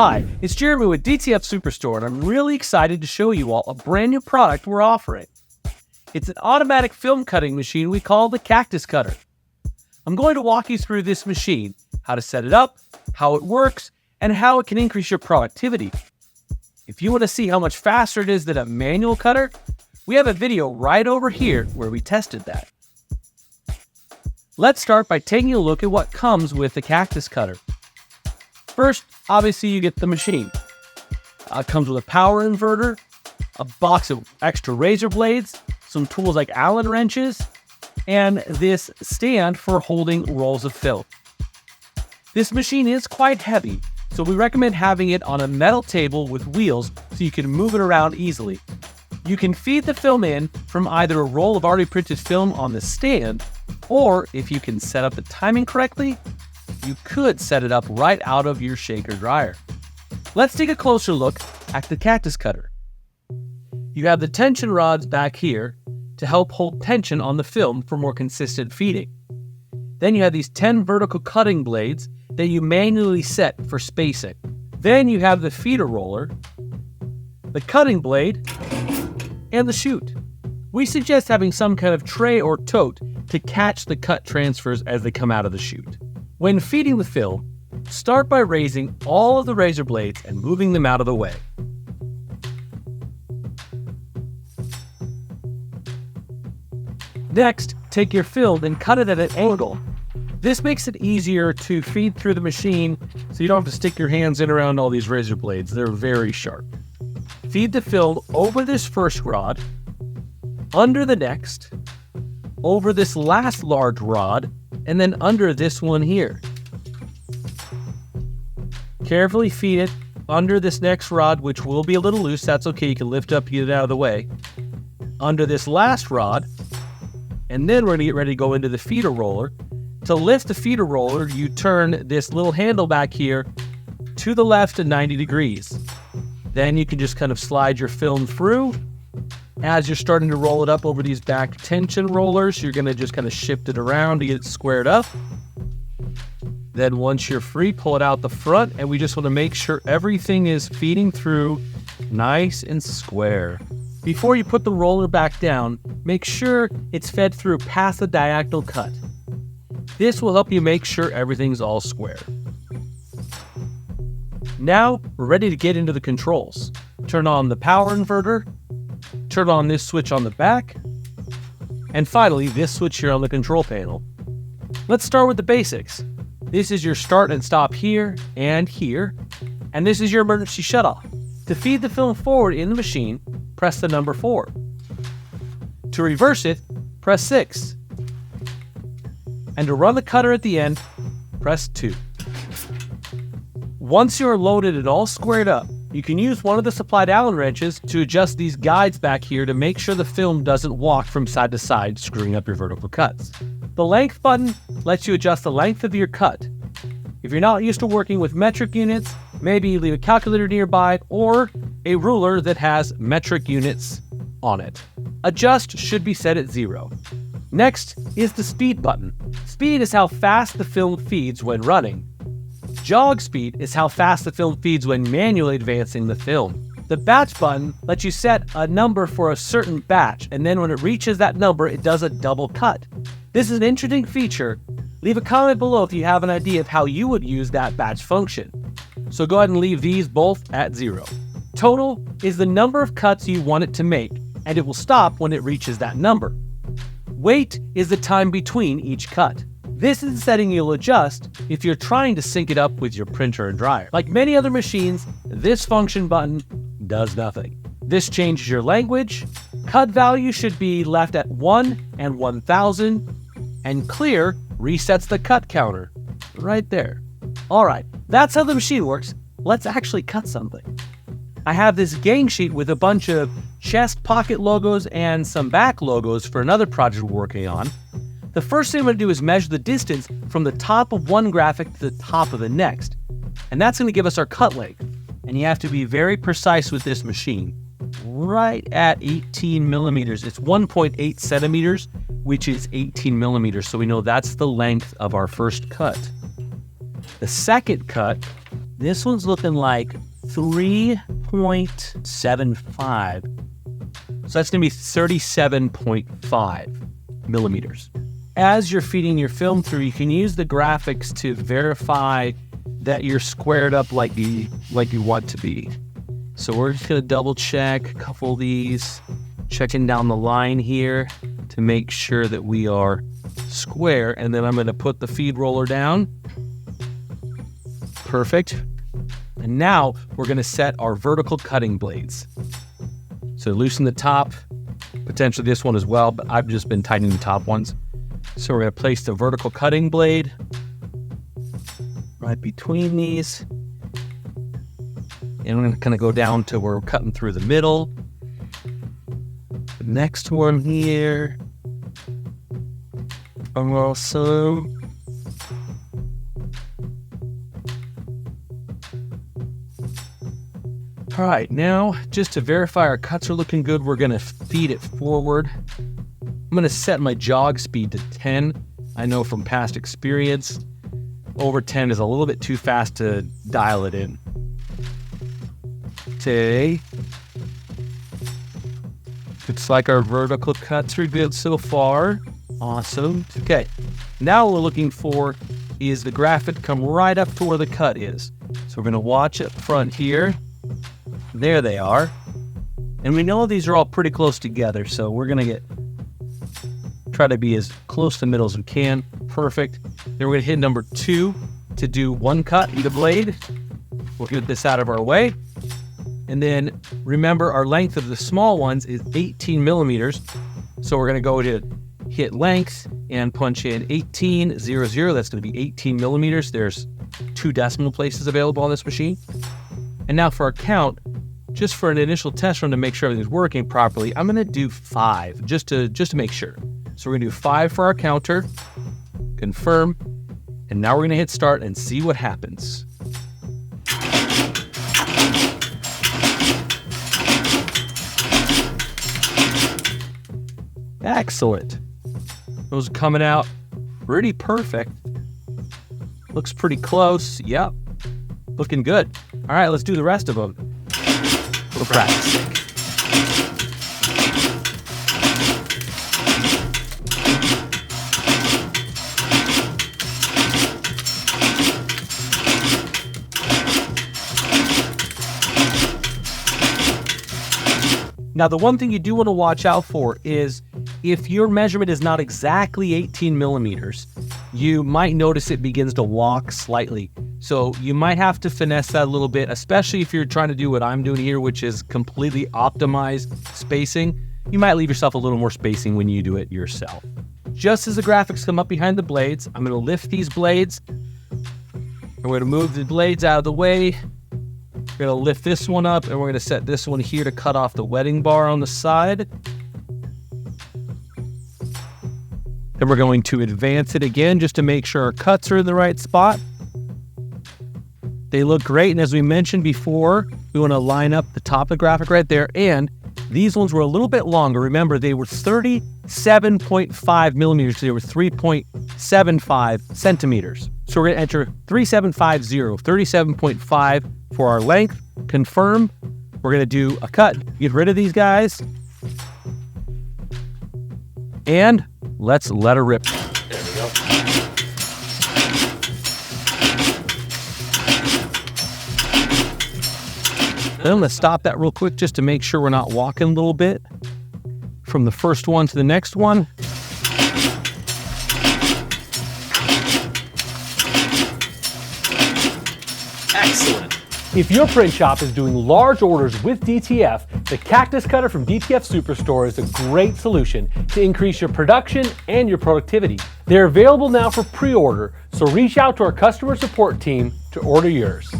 Hi, it's Jeremy with DTF Superstore, and I'm really excited to show you all a brand new product we're offering. It's an automatic film cutting machine we call the Cactus Cutter. I'm going to walk you through this machine, how to set it up, how it works, and how it can increase your productivity. If you want to see how much faster it is than a manual cutter, we have a video right over here where we tested that. Let's start by taking a look at what comes with the Cactus Cutter. First, obviously you get the machine. It comes with a power inverter, a box of extra razor blades, some tools like Allen wrenches, and this stand for holding rolls of film. This machine is quite heavy, so we recommend having it on a metal table with wheels so you can move it around easily. You can feed the film in from either a roll of already printed film on the stand, or if you can set up the timing correctly, you could set it up right out of your shaker dryer. Let's take a closer look at the Cactus Cutter. You have the tension rods back here to help hold tension on the film for more consistent feeding. Then you have these 10 vertical cutting blades that you manually set for spacing. Then you have the feeder roller, the cutting blade, and the chute. We suggest having some kind of tray or tote to catch the cut transfers as they come out of the chute. When feeding the film, start by raising all of the razor blades and moving them out of the way. Next, take your film and cut it at an angle. This makes it easier to feed through the machine so you don't have to stick your hands in around all these razor blades. They're very sharp. Feed the film over this first rod, under the next, over this last large rod, and then under this one here. Carefully feed it under this next rod, which will be a little loose. That's okay, you can lift up, get it out of the way. Under this last rod, and then we're going to get ready to go into the feeder roller. To lift the feeder roller, you turn this little handle back here to the left at 90 degrees. Then you can just kind of slide your film through. As you're starting to roll it up over these back tension rollers, you're going to just kind of shift it around to get it squared up. Then once you're free, pull it out the front, and we just want to make sure everything is feeding through nice and square. Before you put the roller back down, make sure it's fed through past the diagonal cut. This will help you make sure everything's all square. Now, we're ready to get into the controls. Turn on the power inverter, turn on this switch on the back, and finally, this switch here on the control panel. Let's start with the basics. This is your start and stop here, and this is your emergency shutoff. To feed the film forward in the machine, press the number 4. To reverse it, press 6. And to run the cutter at the end, press 2. Once you are loaded and all squared up, you can use one of the supplied Allen wrenches to adjust these guides back here to make sure the film doesn't walk from side to side, screwing up your vertical cuts. The length button lets you adjust the length of your cut. If you're not used to working with metric units, maybe leave a calculator nearby or a ruler that has metric units on it. Adjust should be set at 0. Next is the speed button. Speed is how fast the film feeds when running. Jog speed is how fast the film feeds when manually advancing the film. The batch button lets you set a number for a certain batch, and then when it reaches that number, it does a double cut. This is an interesting feature. Leave a comment below if you have an idea of how you would use that batch function. So go ahead and leave these both at 0. Total is the number of cuts you want it to make, and it will stop when it reaches that number. Wait is the time between each cut. This is the setting you'll adjust if you're trying to sync it up with your printer and dryer. Like many other machines, this function button does nothing. This changes your language. Cut value should be left at 1 and 1000, and clear resets the cut counter right there. All right, that's how the machine works. Let's actually cut something. I have this gang sheet with a bunch of chest pocket logos and some back logos for another project we're working on. The first thing I'm going to do is measure the distance from the top of one graphic to the top of the next. And that's going to give us our cut length. And you have to be very precise with this machine. Right at 18 millimeters. It's 1.8 centimeters, which is 18 millimeters. So we know that's the length of our first cut. The second cut This one's looking like 3.75. So that's going to be 37.5 millimeters. As you're feeding your film through, you can use the graphics to verify that you're squared up like you want to be. So we're just going to double check a couple of these, checking down the line here to make sure that we are square. And then I'm going to put the feed roller down. Perfect. And now we're going to set our vertical cutting blades. So loosen the top, potentially this one as well, but I've just been tightening the top ones. So we're going to place the vertical cutting blade right between these. And we're going to kind of go down to where we're cutting through the middle. The next one here. And also all right, now just to verify our cuts are looking good, we're going to feed it forward. I'm going to set my jog speed to 10. I know from past experience, over 10 is a little bit too fast to dial it in. Okay. Looks like our vertical cuts are good so far. Awesome. Okay. Now what we're looking for is the graphic to come right up to where the cut is. So we're going to watch it front here. There they are. And we know these are all pretty close together, so we're going to try to be as close to the middle as we can. Perfect. Then we're going to hit number 2 to do one cut in the blade. We'll get this out of our way. And then remember, our length of the small ones is 18 millimeters. So we're going to go to hit length and punch in 1800. That's going to be 18 millimeters. There's 2 decimal places available on this machine. And now for our count, just for an initial test run to make sure everything's working properly, I'm going to do 5 just to make sure. So we're going to do 5 for our counter, confirm, and now we're going to hit start and see what happens. Excellent. Those are coming out pretty perfect. Looks pretty close. Yep. Looking good. All right, let's do the rest of them. For practice sake. Now, the one thing you do want to watch out for is if your measurement is not exactly 18 millimeters, you might notice it begins to walk slightly. So you might have to finesse that a little bit, especially if you're trying to do what I'm doing here, which is completely optimized spacing. You might leave yourself a little more spacing when you do it yourself. Just as the graphics come up behind the blades, I'm going to lift these blades. And we're going to move the blades out of the way. We're going to lift this one up, and we're going to set this one here to cut off the wetting bar on the side. Then we're going to advance it again just to make sure our cuts are in the right spot. They look great, and as we mentioned before, we want to line up the top of the graphic right there, and these ones were a little bit longer. Remember, they were 37.5 millimeters, so they were 3.75 centimeters. So we're going to enter 3750, 37.5 for our length, confirm. We're going to do a cut, get rid of these guys, and let's let her rip. There we go. Then let's stop that real quick just to make sure we're not walking a little bit from the first one to the next one. Excellent. If your print shop is doing large orders with DTF, the Cactus Cutter from DTF Superstore is a great solution to increase your production and your productivity. They're available now for pre-order, so reach out to our customer support team to order yours.